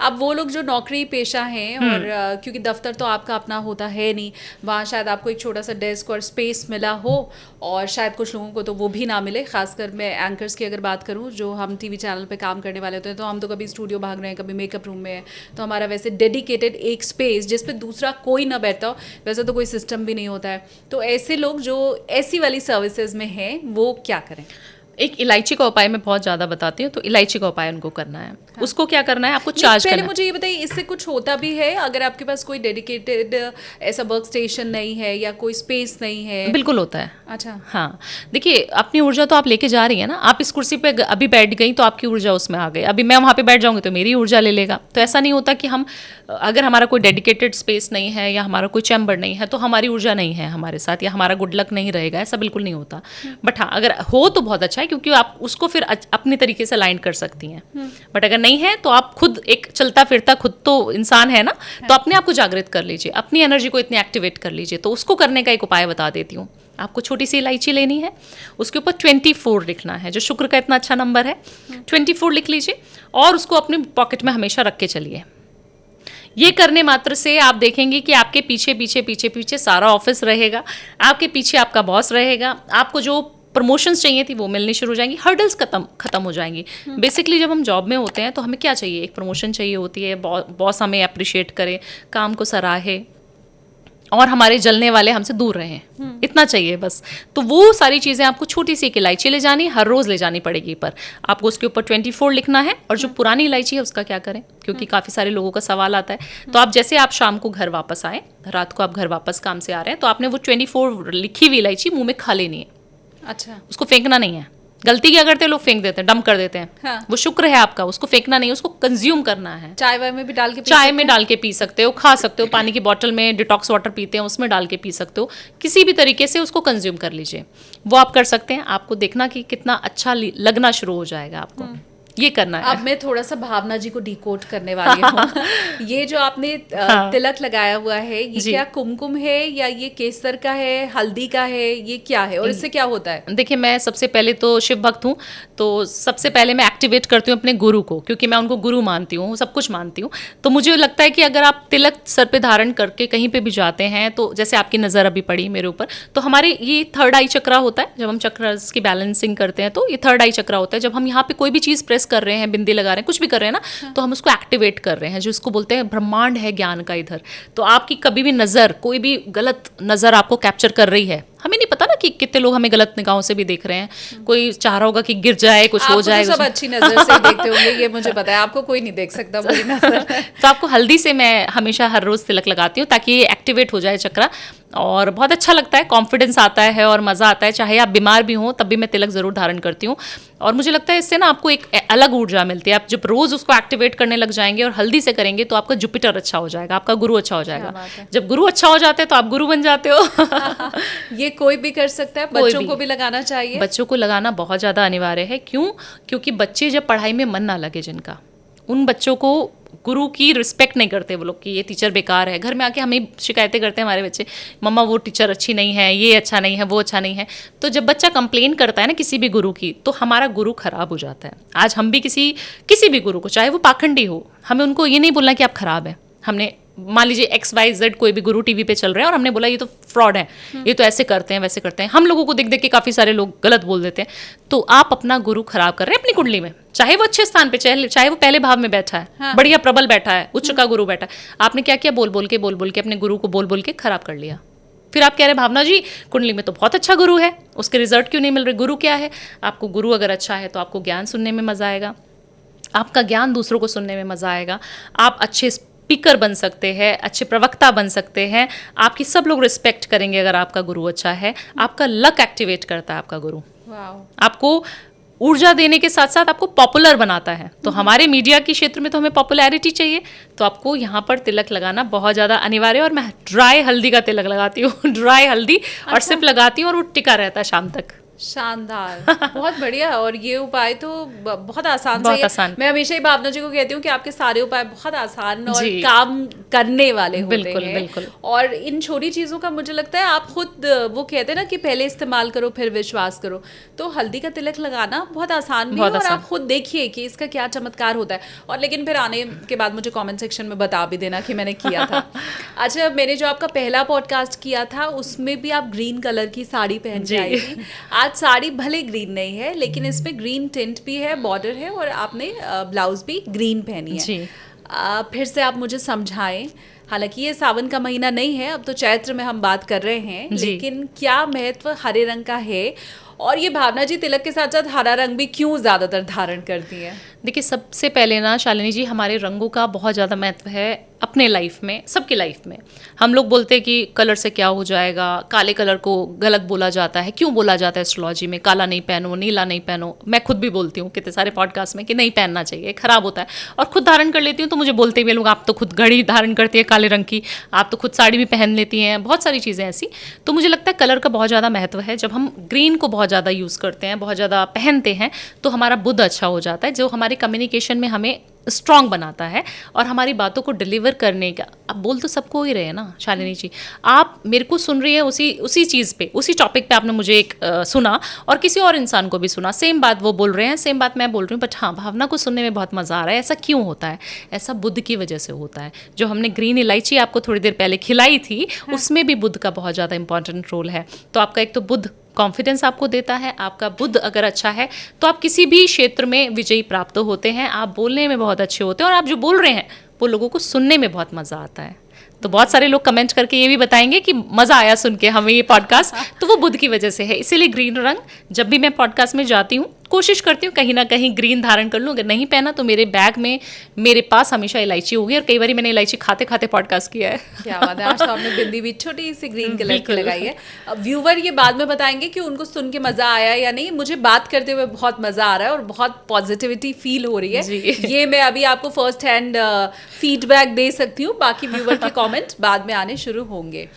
अब वो लोग जो नौकरी पेशा हैं और क्योंकि दफ्तर तो आपका अपना होता है नहीं, वहाँ शायद आपको एक छोटा सा डेस्क और स्पेस मिला हो, और शायद कुछ लोगों को तो वो भी ना मिले। खासकर मैं एंकर्स की अगर बात करूँ, जो हम टीवी चैनल पे काम करने वाले होते हैं, तो हम तो कभी स्टूडियो भाग रहे हैं, कभी मेकअप रूम में है, तो हमारा वैसे डेडिकेटेड एक स्पेस जिस पे दूसरा कोई ना बैठता हो, वैसे तो कोई सिस्टम भी नहीं होता है। तो ऐसे लोग जो ऐसी वाली सर्विसेज में हैं वो क्या करें? एक इलायची का उपाय मैं बहुत ज़्यादा बताती हूँ, तो इलायची का उपाय उनको करना है। हाँ। उसको क्या करना है, आपको चार्ज पहले करना है। मुझे ये बताइए, इससे कुछ होता भी है अगर आपके पास कोई डेडिकेटेड ऐसा वर्क स्टेशन नहीं है या कोई स्पेस नहीं है? बिल्कुल होता है। अच्छा। हाँ, देखिए अपनी ऊर्जा तो आप लेके जा रही है ना, आप इस कुर्सी पे अभी बैठ गई तो आपकी ऊर्जा उसमें आ गई, अभी मैं वहाँ पे बैठ जाऊँगी तो मेरी ऊर्जा ले लेगा। तो ऐसा नहीं होता कि हम, अगर हमारा कोई डेडिकेटेड स्पेस नहीं है या हमारा कोई चैम्बर नहीं है तो हमारी ऊर्जा नहीं है हमारे साथ, या हमारा गुड लक नहीं रहेगा, ऐसा बिल्कुल नहीं होता। बट हाँ, अगर हो तो बहुत अच्छा है, क्योंकि आप उसको फिर अपनी तरीके से अलाइन कर सकती हैं। बट अगर नहीं है तो आप खुद एक चलता फिरता खुद तो इंसान है ना, तो अपने आप को जागृत कर लीजिए, अपनी एनर्जी को इतनी एक्टिवेट कर लीजिए। तो उसको करने का एक उपाय बता देती हूँ। आपको छोटी सी इलायची लेनी है, उसके ऊपर 24 लिखना है, जो शुक्र का इतना अच्छा नंबर है, 24 लिख लीजिए और उसको अपने पॉकेट में हमेशा रख के चलिए। ये करने मात्र से आप देखेंगे कि आपके पीछे पीछे पीछे पीछे सारा ऑफिस रहेगा, आपके पीछे आपका बॉस रहेगा, आपको जो प्रमोशंस चाहिए थी वो मिलनी शुरू हो जाएंगी, हर्डल्स खत्म हो जाएंगी। बेसिकली जब हम जॉब में होते हैं तो हमें क्या चाहिए, एक प्रमोशन चाहिए होती है, बॉस हमें अप्रिशिएट करे, काम को सराहे और हमारे जलने वाले हमसे दूर रहें, इतना चाहिए बस। तो वो सारी चीज़ें आपको छोटी सी एक इलायची ले जानी, हर रोज़ ले जानी पड़ेगी, पर आपको उसके ऊपर 24 लिखना है। और जो पुरानी इलायची है उसका क्या करें, क्योंकि काफ़ी सारे लोगों का सवाल आता है। तो आप जैसे आप शाम को घर वापस आएँ, रात को आप घर वापस काम से आ रहे हैं, तो आपने वो 24 लिखी हुई इलायची मुँह में खा लेनी है। अच्छा। उसको फेंकना नहीं है। गलती क्या करते हैं लोग, फेंक देते हैं, डंप कर देते हैं। हाँ। वो शुक्र है आपका, उसको फेंकना नहीं, उसको कंज्यूम करना है। चाय वाय में भी डाल के चाय में डाल के पी सकते हो, खा सकते हो, पानी की बोतल में डिटॉक्स वाटर पीते हैं उसमें डाल के पी सकते हो, किसी भी तरीके से उसको कंज्यूम कर लीजिए। वो आप कर सकते हैं। आपको देखना कि कितना अच्छा लगना शुरू हो जाएगा आपको। ये करना है। अब मैं थोड़ा सा भावना जी को डिकोड करने वाली हूँ। ये जो आपने तिलक लगाया हुआ है, ये क्या कुमकुम है या ये केसर का है, हल्दी का है, ये क्या है और इससे क्या होता है? देखिए, मैं सबसे पहले तो शिव भक्त हूँ, तो सबसे पहले मैं एक्टिवेट करती हूँ अपने गुरु को, क्योंकि मैं उनको गुरु मानती हूँ, सब कुछ मानती हूँ। तो मुझे लगता है कि अगर आप तिलक सर पे धारण करके कहीं पे भी जाते हैं, तो जैसे आपकी नज़र अभी पड़ी मेरे ऊपर, तो हमारे ये थर्ड आई चक्रा होता है। जब हम चक्रस की बैलेंसिंग करते हैं तो ये थर्ड आई चक्रा होता है। जब हम यहाँ पे कोई भी चीज़ प्रेस कर रहे हैं, बिंदी लगा रहे हैं, कुछ भी कर रहे हैं ना, तो हम उसको एक्टिवेट कर रहे हैं, जो इसको बोलते हैं ब्रह्मांड है ज्ञान का इधर। तो आपकी कभी भी नज़र, कोई भी गलत नज़र आपको कैप्चर कर रही है, हमें नहीं पता ना कि कितने लोग हमें गलत निगाहों से भी देख रहे हैं। कोई चाह रहा होगा कि गिर जाए, कुछ हो जाए। तो सब अच्छी नजर से देखते होंगे, ये मुझे पता है, आपको कोई नहीं देख सकता बुरी नजर। तो आपको हल्दी से मैं हमेशा हर रोज़ तिलक लगाती हूँ, ताकि ये एक्टिवेट हो जाए चक्रा, और बहुत अच्छा लगता है, कॉन्फिडेंस आता है और मज़ा आता है। चाहे आप बीमार भी हों तब भी मैं तिलक ज़रूर धारण करती हूँ, और मुझे लगता है इससे ना आपको एक अलग ऊर्जा मिलती है। आप जब रोज़ उसको एक्टिवेट करने लग जाएंगे और हल्दी से करेंगे तो आपका जुपिटर अच्छा हो जाएगा, आपका गुरु अच्छा हो जाएगा। जब गुरु अच्छा हो जाते हैं तो आप गुरु बन जाते हो। ये कोई भी कर सकता है, बच्चों को भी लगाना चाहिए? बच्चों को लगाना बहुत ज़्यादा अनिवार्य है। क्यों? क्योंकि बच्चे जब पढ़ाई में मन ना लगे जिनका, उन बच्चों को गुरु की रिस्पेक्ट नहीं करते वो लोग, कि ये टीचर बेकार है। घर में आके हमें शिकायतें करते हैं हमारे बच्चे, मम्मा वो टीचर अच्छी नहीं है, ये अच्छा नहीं है, वो अच्छा नहीं है। तो जब बच्चा कंप्लेन करता है ना किसी भी गुरु की, तो हमारा गुरु खराब हो जाता है। आज हम भी किसी भी गुरु को, चाहे वो पाखंडी हो, हमें उनको ये नहीं बोलना कि आप खराब हैं। हमने मान लीजिए XYZ कोई भी गुरु टीवी पे चल रहे हैं और हमने बोला ये तो फ्रॉड है, ये तो ऐसे करते हैं वैसे करते हैं, हम लोगों को देख देख के काफ़ी सारे लोग गलत बोल देते हैं। तो आप अपना गुरु खराब कर रहे हैं अपनी कुंडली में, चाहे वो अच्छे स्थान पे, चाहे वो पहले भाव में बैठा है, हाँ। बढ़िया प्रबल बैठा है, उच्च का गुरु बैठा है, आपने क्या किया, बोल बोल के अपने गुरु को बोल बोल के खराब कर लिया। फिर आप कह रहे हैं भावना जी कुंडली में तो बहुत अच्छा गुरु है, उसके रिजल्ट क्यों नहीं मिल रहे? गुरु क्या है? आपको गुरु अगर अच्छा है तो आपको ज्ञान सुनने में मज़ा आएगा, आपका ज्ञान दूसरों को सुनने में मज़ा आएगा, आप अच्छे स्पीकर बन सकते हैं, अच्छे प्रवक्ता बन सकते हैं, आपकी सब लोग रिस्पेक्ट करेंगे अगर आपका गुरु अच्छा है। आपका लक एक्टिवेट करता है आपका गुरु, आपको ऊर्जा देने के साथ साथ आपको पॉपुलर बनाता है। तो हमारे मीडिया के क्षेत्र में तो हमें पॉपुलैरिटी चाहिए, तो आपको यहाँ पर तिलक लगाना बहुत ज़्यादा अनिवार्य है। और मैं ड्राई हल्दी का तिलक लगाती हूँ, ड्राई हल्दी और सिर्फ लगाती हूँ और वो टिका रहता है शाम तक। शानदार, बहुत बढ़िया। और ये उपाय तो बहुत आसान सा बहुत ही है। आसान। मैं हमेशा ही भावना जी को कहती हूँ कि आपके सारे उपाय बहुत आसान और जी। काम करने वाले होते बिल्कुल, हैं। बिल्कुल। और इन छोटी चीज़ों का मुझे लगता है आप खुद, वो कहते हैं ना कि पहले इस्तेमाल करो फिर विश्वास करो, तो हल्दी का तिलक लगाना बहुत आसान भी है बहुत और आसान। आप खुद देखिए कि इसका क्या चमत्कार होता है। और लेकिन फिर आने के बाद मुझे कमेंट सेक्शन में बता भी देना कि मैंने किया था। अच्छा, मैंने जो आपका पहला पॉडकास्ट किया था उसमें भी आप ग्रीन कलर की साड़ी पहन के जी। आई थी। आज साड़ी भले ग्रीन नहीं है लेकिन इसमें ग्रीन टिंट भी है, बॉर्डर है और आपने ब्लाउज भी ग्रीन पहनी है। जी। फिर से आप मुझे समझाएं, हालांकि ये सावन का महीना नहीं है, अब तो चैत्र में हम बात कर रहे हैं, जी। लेकिन क्या महत्व हरे रंग का है और ये भावना जी तिलक के साथ साथ हरा रंग भी क्यों ज्यादातर धारण करती हैं? देखिए, सबसे पहले ना शालिनी जी, हमारे रंगों का बहुत ज़्यादा महत्व है अपने लाइफ में, सबकी लाइफ में। हम लोग बोलते हैं कि कलर से क्या हो जाएगा, काले कलर को गलत बोला जाता है। क्यों बोला जाता है एस्ट्रोलॉजी में, काला नहीं पहनो, नीला नहीं पहनो। मैं खुद भी बोलती हूँ कितने सारे पॉडकास्ट में कि नहीं पहनना चाहिए, खराब होता है। और खुद धारण कर लेती हूँ तो मुझे बोलते भी लोग, आप तो खुद घड़ी धारण करती है काले रंग की, आप तो खुद साड़ी भी पहन लेती हैं, बहुत सारी चीज़ें ऐसी। तो मुझे लगता है कलर का बहुत ज़्यादा महत्व है। जब हम ग्रीन को बहुत ज़्यादा यूज़ करते हैं, बहुत ज़्यादा पहनते हैं, तो हमारा बुध अच्छा हो जाता है, जो हमारे कम्युनिकेशन में हमें स्ट्रॉन्ग बनाता है और हमारी बातों को डिलीवर करने का। अब बोल तो सबको ही रहे ना शालिनी जी, आप मेरे को सुन रही है उसी चीज़ पे, उसी टॉपिक पे आपने मुझे एक सुना और किसी और इंसान को भी सुना, सेम बात वो बोल रहे हैं, सेम बात मैं बोल रही हूँ, बट हाँ, भावना को सुनने में बहुत मज़ा आ रहा है। ऐसा क्यों होता है? ऐसा बुध की वजह से होता है। जो हमने ग्रीन इलायची आपको थोड़ी देर पहले खिलाई थी, उसमें भी बुध का बहुत ज़्यादा इंपॉर्टेंट रोल है। तो आपका एक तो बुध कॉन्फिडेंस आपको देता है, आपका बुध अगर अच्छा है तो आप किसी भी क्षेत्र में विजयी प्राप्त होते हैं, आप बोलने में बहुत अच्छे होते हैं और आप जो बोल रहे हैं वो लोगों को सुनने में बहुत मज़ा आता है। तो बहुत सारे लोग कमेंट करके ये भी बताएंगे कि मज़ा आया सुन के हमें ये पॉडकास्ट, तो वो बुध की वजह से है। इसीलिए ग्रीन रंग, जब भी मैं पॉडकास्ट में जाती हूँ कोशिश करती हूँ कहीं ना कहीं ग्रीन धारण कर लूँ। अगर नहीं पहना तो मेरे बैग में, मेरे पास हमेशा इलायची होगी, और कई बार मैंने इलायची खाते खाते पॉडकास्ट किया है। क्या बात है, आज तो आपने बिंदी भी छोटी सी ग्रीन कलर की लगाई है। अब व्यूवर ये बाद में बताएंगे कि उनको सुन के मजा आया या नहीं। मुझे बात करते हुए बहुत मजा आ रहा है और बहुत पॉजिटिविटी फील हो रही है। ये मैं अभी आपको फर्स्ट हैंड फीडबैक दे सकती हूँ, बाकी व्यूवर के कमेंट बाद में आने शुरू होंगे।